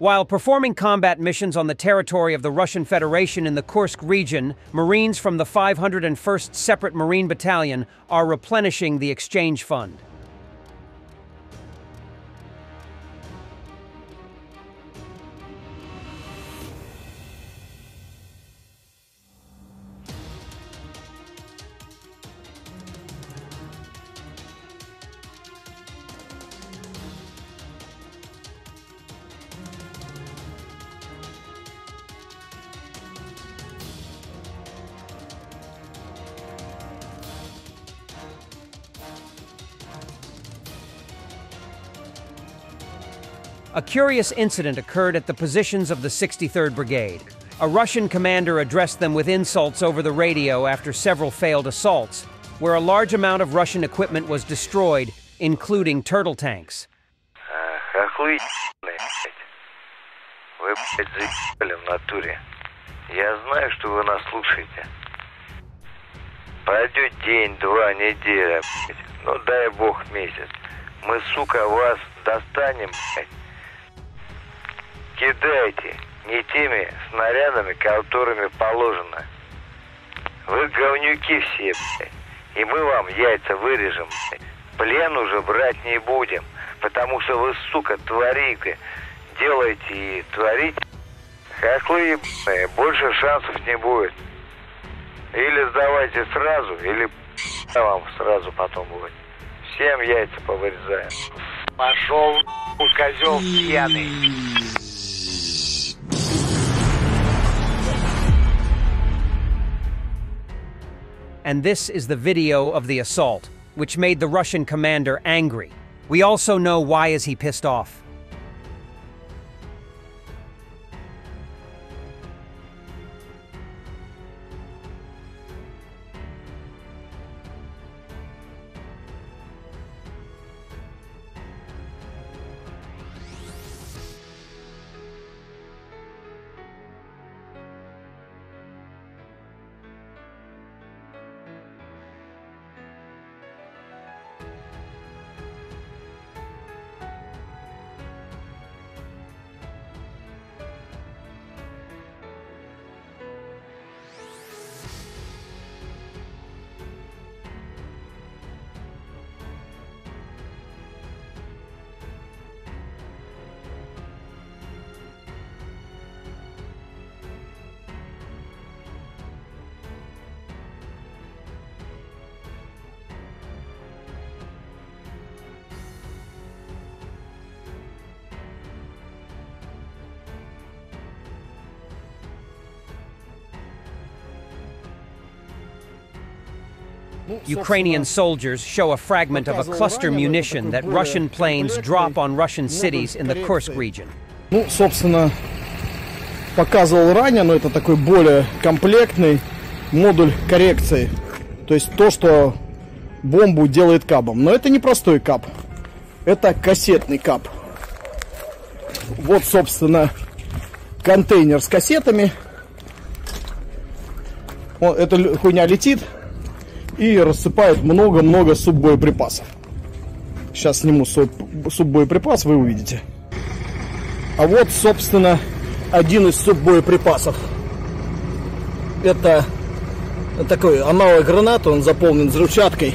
While performing combat missions on the territory of the Russian Federation in the Kursk region, Marines from the 501st Separate Marine Battalion are replenishing the exchange fund. A curious incident occurred at the positions of the 63rd Brigade. A Russian commander addressed them with insults over the radio after several failed assaults, where a large amount of Russian equipment was destroyed, including turtle tanks. Вы, заебали в натуре. Я знаю, что вы нас слушаете. Пройдет день, два, неделя, ну дай бог месяц. Мы, сука, вас достанем, блядь. Кидайте не теми снарядами, которыми положено. Вы говнюки все, блядь. И мы вам яйца вырежем, блядь. Плен уже брать не будем, потому что вы, сука, творите, делаете и творите. Хохлы, блядь, больше шансов не будет. Или сдавайте сразу, или вам сразу потом будет. Всем яйца повырезаем. Пошел, козел пьяный. And this is the video of the assault, which made the Russian commander angry. We also know why is he pissed off. Ukrainian soldiers show a fragment of a cluster munition that Russian planes drop on Russian cities in the Kursk region. Ну, собственно, показывал ранее, но это такой более комплектный модуль коррекции. То есть то, что бомбу делает кабом. Но это не простой каб. Это кассетный каб. Вот, собственно, контейнер с кассетами. Эта хуйня летит и рассыпает много-много суббоеприпасов. Сейчас сниму суббоеприпас, вы увидите. А вот, собственно, один из суббоеприпасов. Это такой аналог гранаты, он заполнен взрывчаткой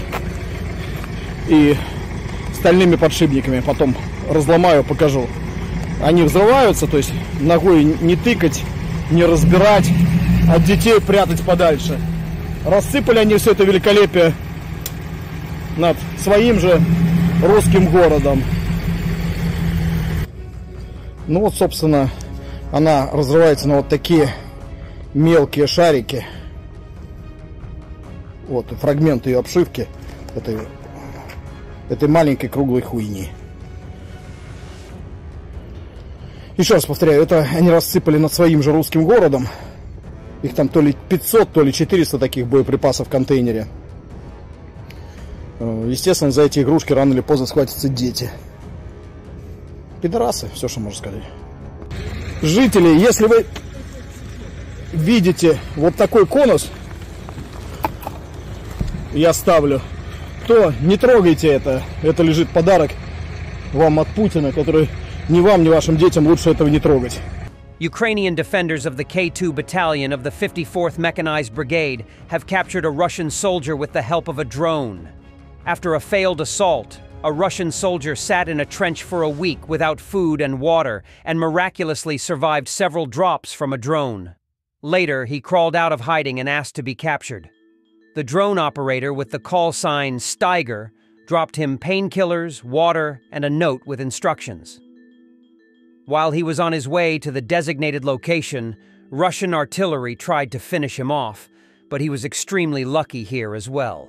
и стальными подшипниками. Потом разломаю, покажу. Они взрываются, то есть ногой не тыкать, не разбирать, от детей прятать подальше. Рассыпали они все это великолепие над своим же русским городом. Ну вот, собственно, она разрывается на вот такие мелкие шарики. Вот фрагмент ее обшивки этой маленькой круглой хуйни. Еще раз повторяю, это они рассыпали над своим же русским городом. Их там то ли 500, то ли 400 таких боеприпасов в контейнере. Естественно, за эти игрушки рано или поздно схватятся дети. Пидорасы, все, что можно сказать. Жители, если вы видите вот такой конус, я ставлю, то не трогайте это. Это лежит подарок вам от Путина, который Ни вам, ни вашим детям лучше этого не трогать. Ukrainian defenders of the K2 Battalion of the 54th Mechanized Brigade have captured a Russian soldier with the help of a drone. After a failed assault, a Russian soldier sat in a trench for a week without food and water and miraculously survived several drops from a drone. Later, he crawled out of hiding and asked to be captured. The drone operator with the call sign Steiger dropped him painkillers, water, and a note with instructions. While he was on his way to the designated location, Russian artillery tried to finish him off, but he was extremely lucky here as well.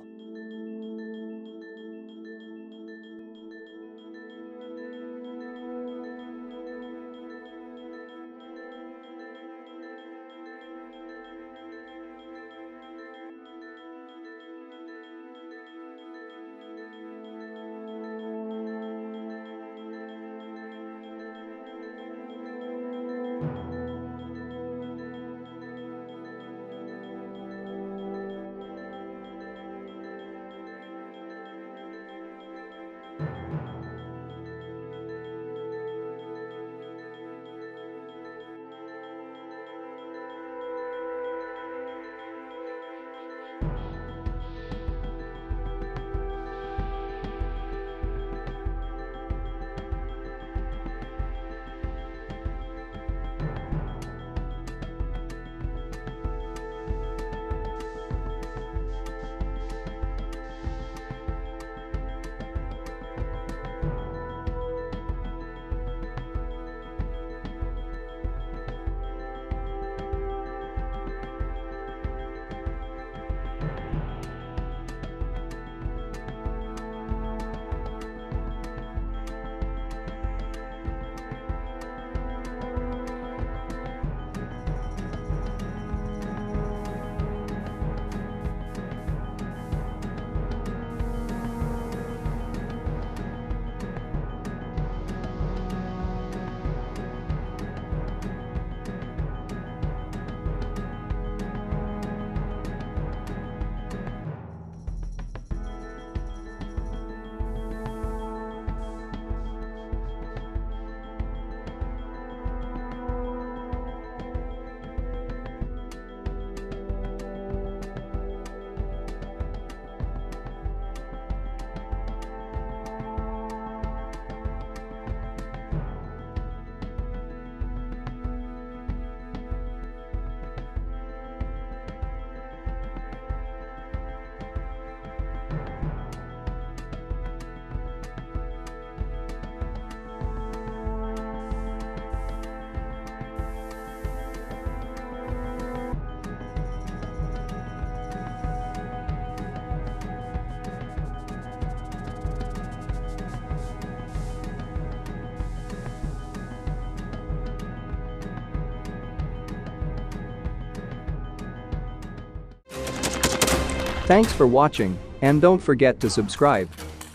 Thanks for watching, and don't forget to subscribe.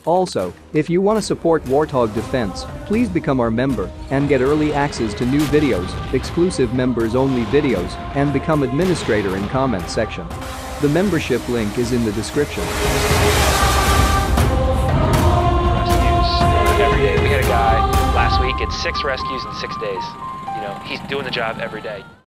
Also, if you want to support Warthog Defense, please become our member and get early access to new videos, exclusive members-only videos, and become administrator in comment section. The membership link is in the description. Rescues every day. We had a guy last week at 6 rescues in 6 days. You know, he's doing the job every day.